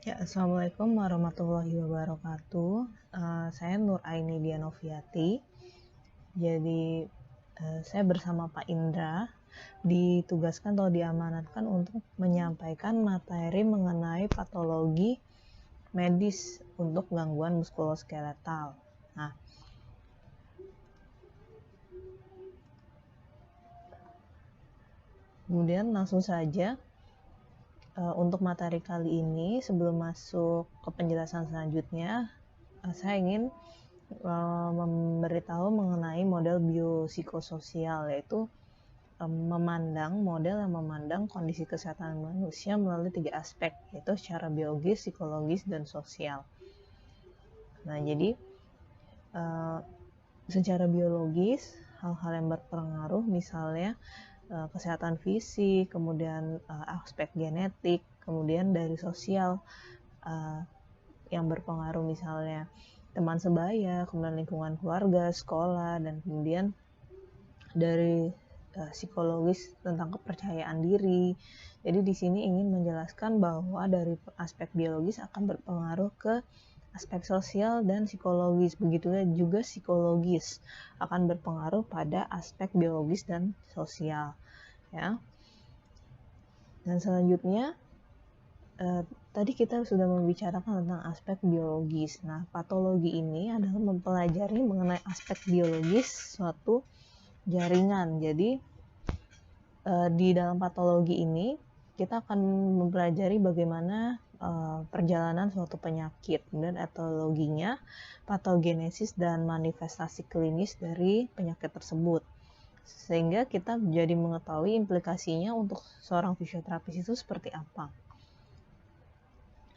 Ya, Assalamualaikum warahmatullahi wabarakatuh. Saya Nur Aini Dianoviati. Jadi, saya bersama Pak Indra ditugaskan atau diamanatkan untuk menyampaikan materi mengenai patologi medis untuk gangguan muskuloskeletal. Nah, kemudian langsung saja untuk materi kali ini, sebelum masuk ke penjelasan selanjutnya, saya ingin memberitahu mengenai model biopsikososial, yaitu model yang memandang kondisi kesehatan manusia melalui 3 aspek, yaitu secara biologis, psikologis, dan sosial. Nah, jadi secara biologis, hal-hal yang berpengaruh misalnya kesehatan fisik, kemudian aspek genetik, kemudian dari sosial yang berpengaruh misalnya teman sebaya, kemudian lingkungan keluarga, sekolah, dan kemudian dari psikologis tentang kepercayaan diri. Jadi di sini ingin menjelaskan bahwa dari aspek biologis akan berpengaruh ke aspek sosial dan psikologis. Begitulah juga psikologis akan berpengaruh pada aspek biologis dan sosial, ya. Dan selanjutnya tadi kita sudah membicarakan tentang aspek biologis. Nah, patologi ini adalah mempelajari mengenai aspek biologis suatu jaringan. Jadi di dalam patologi ini kita akan mempelajari bagaimana perjalanan suatu penyakit, kemudian etologinya, patogenesis dan manifestasi klinis dari penyakit tersebut. Sehingga kita jadi mengetahui implikasinya untuk seorang fisioterapis itu seperti apa.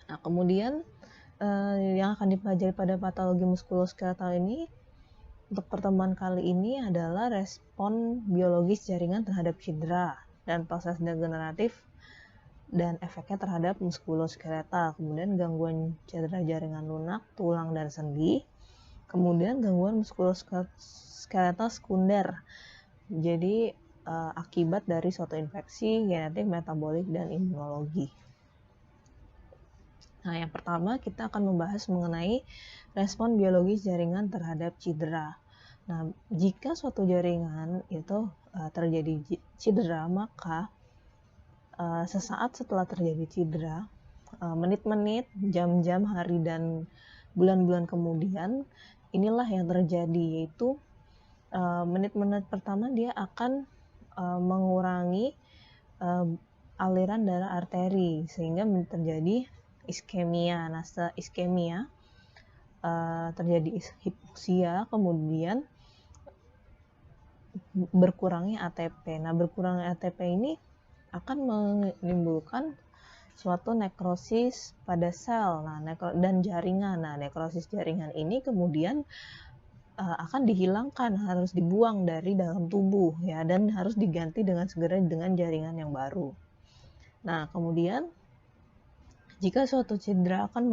Nah, kemudian yang akan dipelajari pada patologi muskuloskeletal ini untuk pertemuan kali ini adalah respon biologis jaringan terhadap cedera dan proses degeneratif dan efeknya terhadap muskuloskeletal, kemudian gangguan cedera jaringan lunak, tulang, dan sendi, kemudian gangguan muskuloskeletal sekunder, jadi akibat dari suatu infeksi, genetik, metabolik, dan imunologi. Nah, yang pertama kita akan membahas mengenai respon biologis jaringan terhadap cedera. Nah, jika suatu jaringan itu terjadi cedera, maka sesaat setelah terjadi cedera, menit-menit, jam-jam, hari, dan bulan-bulan kemudian, inilah yang terjadi, yaitu menit-menit pertama dia akan mengurangi aliran darah arteri sehingga terjadi iskemia. Nah, setelah iskemia terjadi hipoksia, kemudian berkurangnya ATP. Nah, berkurangnya ATP ini akan menimbulkan suatu nekrosis pada sel dan jaringan. Nah, nekrosis jaringan ini kemudian akan dihilangkan, harus dibuang dari dalam tubuh, ya, dan harus diganti dengan segera dengan jaringan yang baru. Nah, kemudian jika suatu cedera akan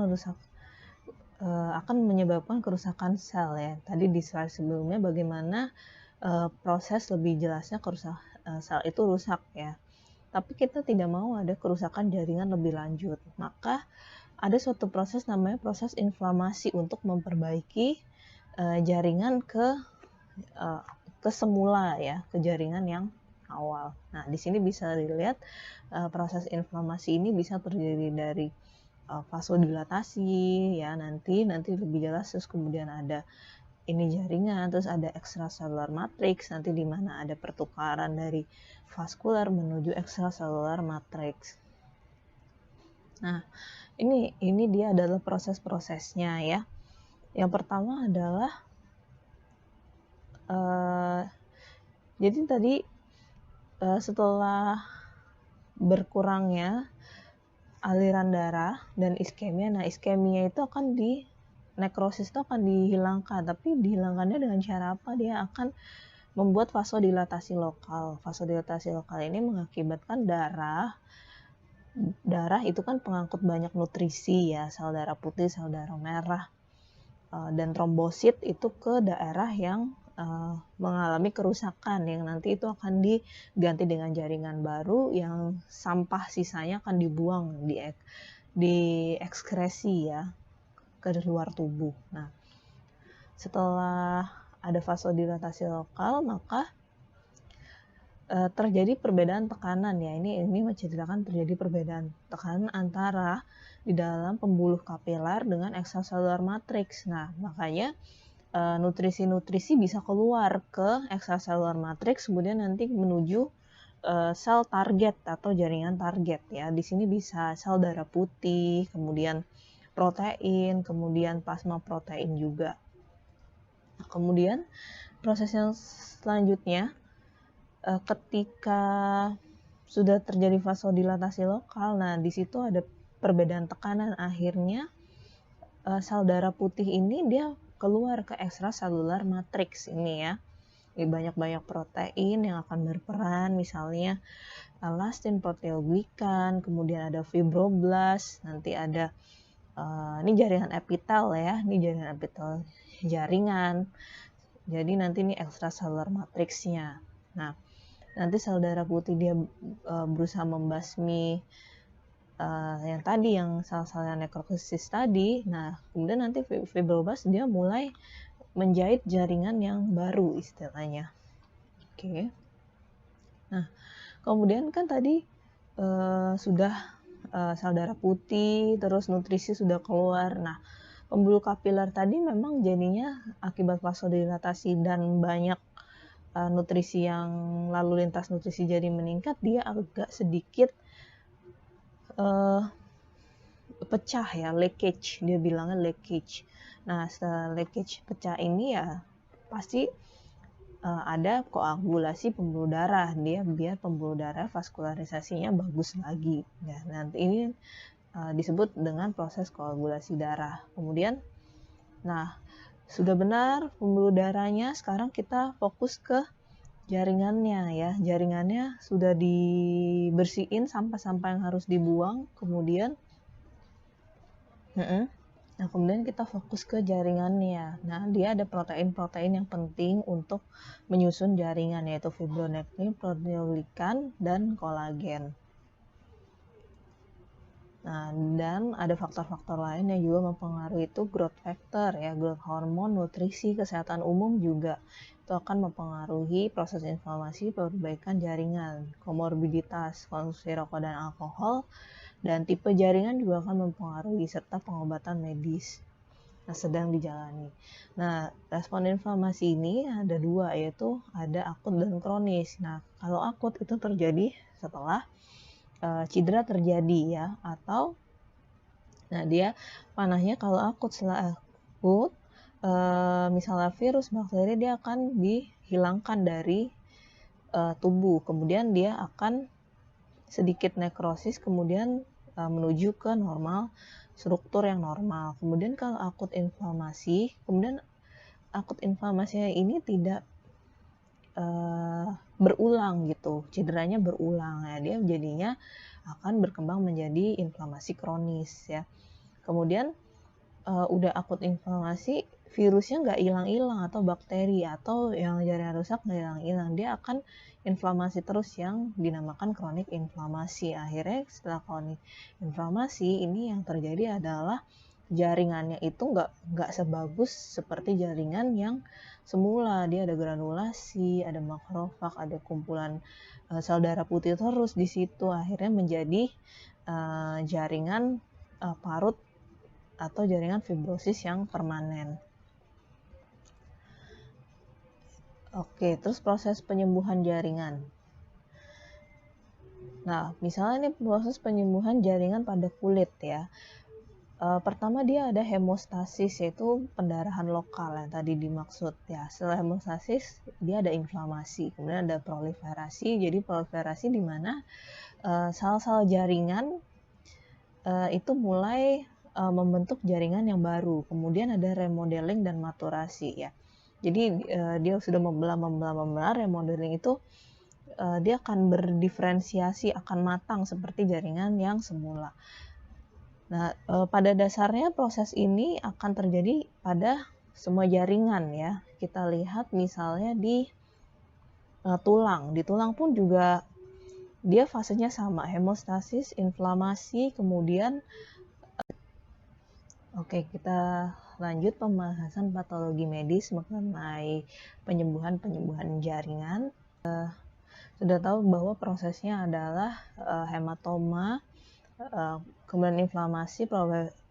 menyebabkan kerusakan sel, ya. Tadi di slide sebelumnya bagaimana proses lebih jelasnya sel itu rusak, ya. Tapi kita tidak mau ada kerusakan jaringan lebih lanjut. Maka ada suatu proses namanya proses inflamasi untuk memperbaiki jaringan ke semula, ya, ke jaringan yang awal. Nah, di sini bisa dilihat proses inflamasi ini bisa terjadi dari vasodilatasi, ya, nanti lebih jelas. Terus kemudian ada ini jaringan, terus ada extracellular matrix, nanti di mana ada pertukaran dari vaskular menuju extracellular matrix. Nah, ini dia adalah proses-prosesnya, ya. Yang pertama adalah jadi tadi setelah berkurangnya aliran darah dan iskemia, nah iskemia itu nekrosis itu akan dihilangkan, tapi dihilangkannya dengan cara apa? Dia akan membuat vasodilatasi lokal. Vasodilatasi lokal ini mengakibatkan darah itu kan pengangkut banyak nutrisi, ya, sel darah putih, sel darah merah, dan trombosit itu ke daerah yang mengalami kerusakan, yang nanti itu akan diganti dengan jaringan baru, yang sampah sisanya akan dibuang diekskresi ya ke luar tubuh. Nah, setelah ada vasodilatasi lokal, maka terjadi perbedaan tekanan ya. Ini menceritakan terjadi perbedaan tekanan antara di dalam pembuluh kapiler dengan ekstraselular matriks. Nah, makanya nutrisi-nutrisi bisa keluar ke ekstraselular matriks, kemudian nanti menuju sel target atau jaringan target ya. Di sini bisa sel darah putih, kemudian protein, kemudian plasma protein juga. Nah, kemudian proses yang selanjutnya ketika sudah terjadi vasodilatasi lokal, nah di situ ada perbedaan tekanan, akhirnya sel darah putih ini dia keluar ke ekstraselular matriks ini ya. Banyak-banyak protein yang akan berperan, misalnya elastin, proteoglikan, kemudian ada fibroblast, nanti ada ini jaringan epitel ya, ini jaringan epitel jaringan. Jadi nanti ini ekstraselular matriksnya. Nah, nanti sel darah putih dia berusaha membasmi yang tadi, yang sel-sel yang nekrosis tadi. Nah, kemudian nanti fibroblast dia mulai menjahit jaringan yang baru istilahnya. Oke. Nah, kemudian kan tadi sudah sel darah putih, terus nutrisi sudah keluar. Nah, pembuluh kapiler tadi memang jadinya akibat vasodilatasi dan banyak nutrisi yang lalu lintas nutrisi jadi meningkat, dia agak sedikit pecah ya, leakage, dia bilangnya leakage. Nah, setelah leakage pecah ini ya pasti ada koagulasi pembuluh darah, dia biar pembuluh darah vaskularisasinya bagus lagi. Nah, nanti ini disebut dengan proses koagulasi darah. Kemudian, nah sudah benar pembuluh darahnya, sekarang kita fokus ke jaringannya ya. Jaringannya sudah dibersihin sampah-sampah yang harus dibuang, kemudian Nah, kemudian kita fokus ke jaringannya. Nah, dia ada protein-protein yang penting untuk menyusun jaringan, yaitu fibronectin, proteoglikan, dan kolagen. Nah, dan ada faktor-faktor lain yang juga mempengaruhi, itu growth factor ya, growth hormone, nutrisi, kesehatan umum juga. Itu akan mempengaruhi proses inflamasi, perbaikan jaringan, komorbiditas, konsumsi rokok dan alkohol, dan tipe jaringan juga akan mempengaruhi, serta pengobatan medis yang sedang dijalani. Nah, respon inflamasi ini ada dua, yaitu ada akut dan kronis. Nah, kalau akut itu terjadi setelah cedera terjadi ya, atau nah dia panahnya kalau akut, setelah akut misalnya virus, bakteri, dia akan dihilangkan dari tubuh, kemudian dia akan sedikit nekrosis, kemudian menuju ke normal, struktur yang normal. Kemudian kalau akut inflamasi, kemudian akut inflamasinya ini tidak berulang gitu, cederanya berulang ya, dia jadinya akan berkembang menjadi inflamasi kronis ya. Kemudian udah akut inflamasi, virusnya nggak hilang-hilang, atau bakteri atau yang jaringan rusak nggak hilang-hilang, dia akan inflamasi terus yang dinamakan kronik inflamasi. Akhirnya setelah kronik inflamasi ini yang terjadi adalah jaringannya itu nggak sebagus seperti jaringan yang semula. Dia ada granulasi, ada makrofag, ada kumpulan sel darah putih terus di situ. Akhirnya menjadi jaringan parut atau jaringan fibrosis yang permanen. Oke, terus proses penyembuhan jaringan. Nah, misalnya ini proses penyembuhan jaringan pada kulit ya. Pertama dia ada hemostasis, yaitu pendarahan lokal yang tadi dimaksud ya. Setelah hemostasis dia ada inflamasi, kemudian ada proliferasi. Jadi proliferasi di mana sel-sel jaringan itu mulai membentuk jaringan yang baru. Kemudian ada remodeling dan maturasi ya. Jadi dia sudah membelah, remodeling itu dia akan berdiferensiasi, akan matang seperti jaringan yang semula. Nah, pada dasarnya proses ini akan terjadi pada semua jaringan ya. Kita lihat misalnya di tulang. Di tulang pun juga dia fasenya sama, hemostasis, inflamasi, kemudian Oke, kita lanjut pembahasan patologi medis mengenai penyembuhan jaringan. Sudah tahu bahwa prosesnya adalah hematoma, kemudian inflamasi,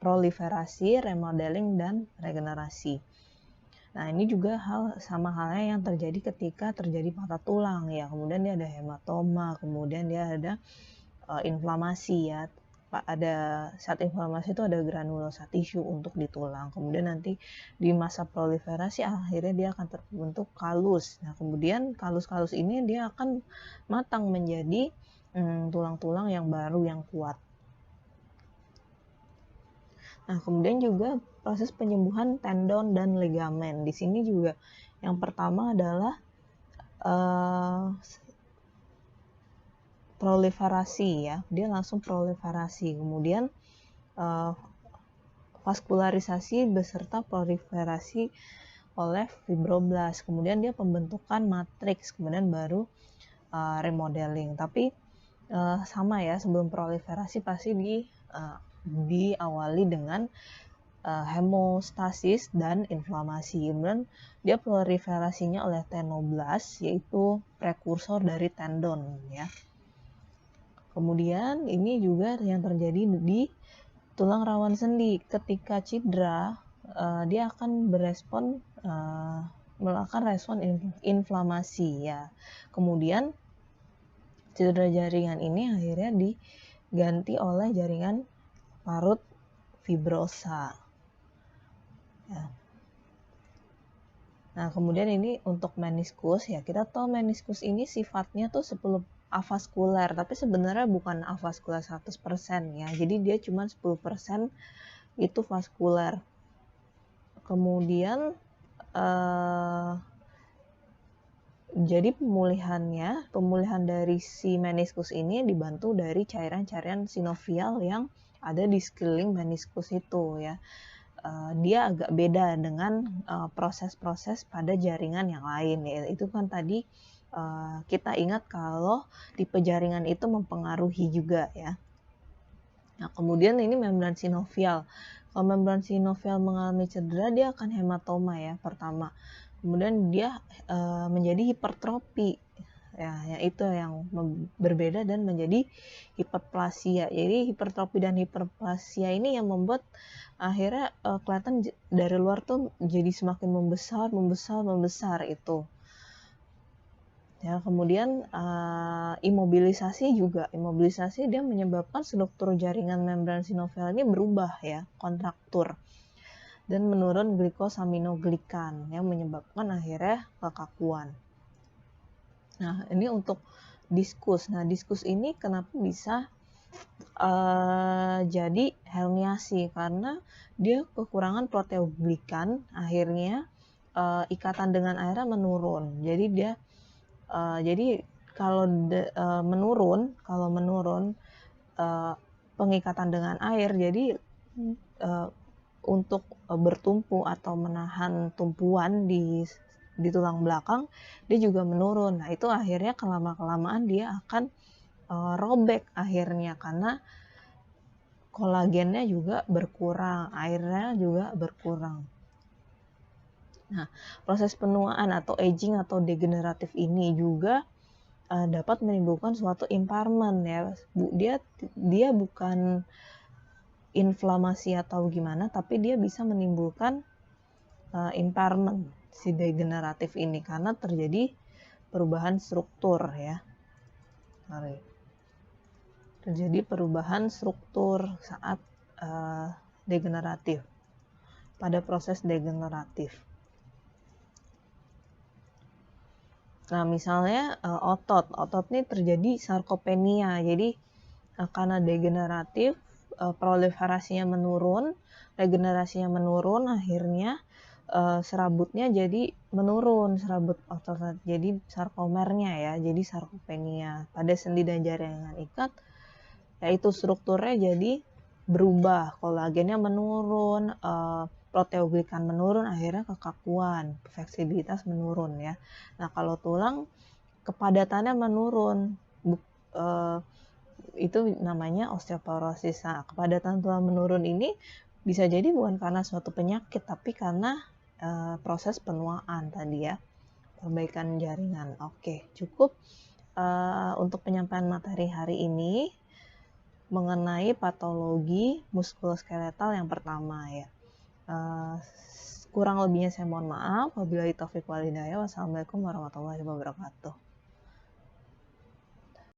proliferasi, remodeling, dan regenerasi. Nah, ini juga sama halnya yang terjadi ketika terjadi patah tulang ya. Kemudian dia ada hematoma, kemudian dia ada inflamasi ya. Ada saat inflamasi itu ada granulosa tisu untuk di tulang. Kemudian nanti di masa proliferasi akhirnya dia akan terbentuk kalus. Nah, kemudian kalus-kalus ini dia akan matang menjadi tulang-tulang yang baru yang kuat. Nah, kemudian juga proses penyembuhan tendon dan ligamen. Di sini juga yang pertama adalah proliferasi ya, dia langsung proliferasi. Kemudian vaskularisasi beserta proliferasi oleh fibroblast. Kemudian dia pembentukan matriks, kemudian baru remodeling. Tapi sama ya, sebelum proliferasi pasti diawali dengan hemostasis dan inflamasi. Kemudian dia proliferasinya oleh tenoblast, yaitu prekursor dari tendon ya. Kemudian ini juga yang terjadi di tulang rawan sendi. Ketika cedera, dia akan berespon melakukan respon inflamasi ya. Kemudian cedera jaringan ini akhirnya diganti oleh jaringan parut fibrosa. Ya. Nah, kemudian ini untuk meniskus ya. Kita tahu meniskus ini sifatnya tuh avaskuler, tapi sebenarnya bukan avaskuler 100% ya. Jadi dia cuma 10% itu vaskuler. Kemudian jadi pemulihan dari si meniskus ini dibantu dari cairan-cairan sinovial yang ada di sekeliling meniskus itu ya. Dia agak beda dengan proses-proses pada jaringan yang lain ya. Itu kan tadi kita ingat kalau tipe jaringan itu mempengaruhi juga ya. Nah, kemudian ini membran sinovial. Kalau membran sinovial mengalami cedera, dia akan hematoma ya pertama. Kemudian dia menjadi hipertrofi. Ya, itu yang berbeda dan menjadi hiperplasia. Jadi hipertrofi dan hiperplasia ini yang membuat akhirnya kelihatan dari luar tuh jadi semakin membesar itu. Ya, kemudian imobilisasi dia menyebabkan struktur jaringan membran sinovial ini berubah ya, kontraktur dan menurun glikosaminoglikan yang menyebabkan akhirnya kekakuan. Nah, ini untuk diskus. Nah, diskus ini kenapa bisa jadi herniasi? Karena dia kekurangan proteoglikan, akhirnya ikatan dengan airnya menurun. Jadi kalau menurun pengikatan dengan air, jadi untuk bertumpu atau menahan tumpuan di tulang belakang dia juga menurun. Nah, itu akhirnya kelamaan dia akan robek akhirnya karena kolagennya juga berkurang, airnya juga berkurang. Nah, proses penuaan atau aging atau degeneratif ini juga dapat menimbulkan suatu impairment ya. Dia bukan inflamasi atau gimana, tapi dia bisa menimbulkan impairment si degeneratif ini karena terjadi perubahan struktur ya. Terjadi perubahan struktur saat degeneratif, pada proses degeneratif. Nah, misalnya otot ini terjadi sarkopenia. Jadi karena degeneratif, proliferasinya menurun, regenerasinya menurun, akhirnya serabutnya jadi menurun, serabut otot jadi sarkomernya ya, jadi sarkopenia. Pada sendi dan jaringan ikat, yaitu strukturnya jadi berubah, kolagennya menurun, proteoglikan menurun, akhirnya kekakuan, fleksibilitas menurun ya. Nah, kalau tulang kepadatannya menurun, itu namanya osteoporosis. Nah, kepadatan tulang menurun ini Bisa jadi bukan karena suatu penyakit, tapi karena proses penuaan tadi ya, perbaikan jaringan. Oke, cukup untuk penyampaian materi hari ini mengenai patologi muskuloskeletal yang pertama ya. Kurang lebihnya saya mohon maaf. Wabillahi taufiq walhidayah. Wassalamualaikum warahmatullahi wabarakatuh.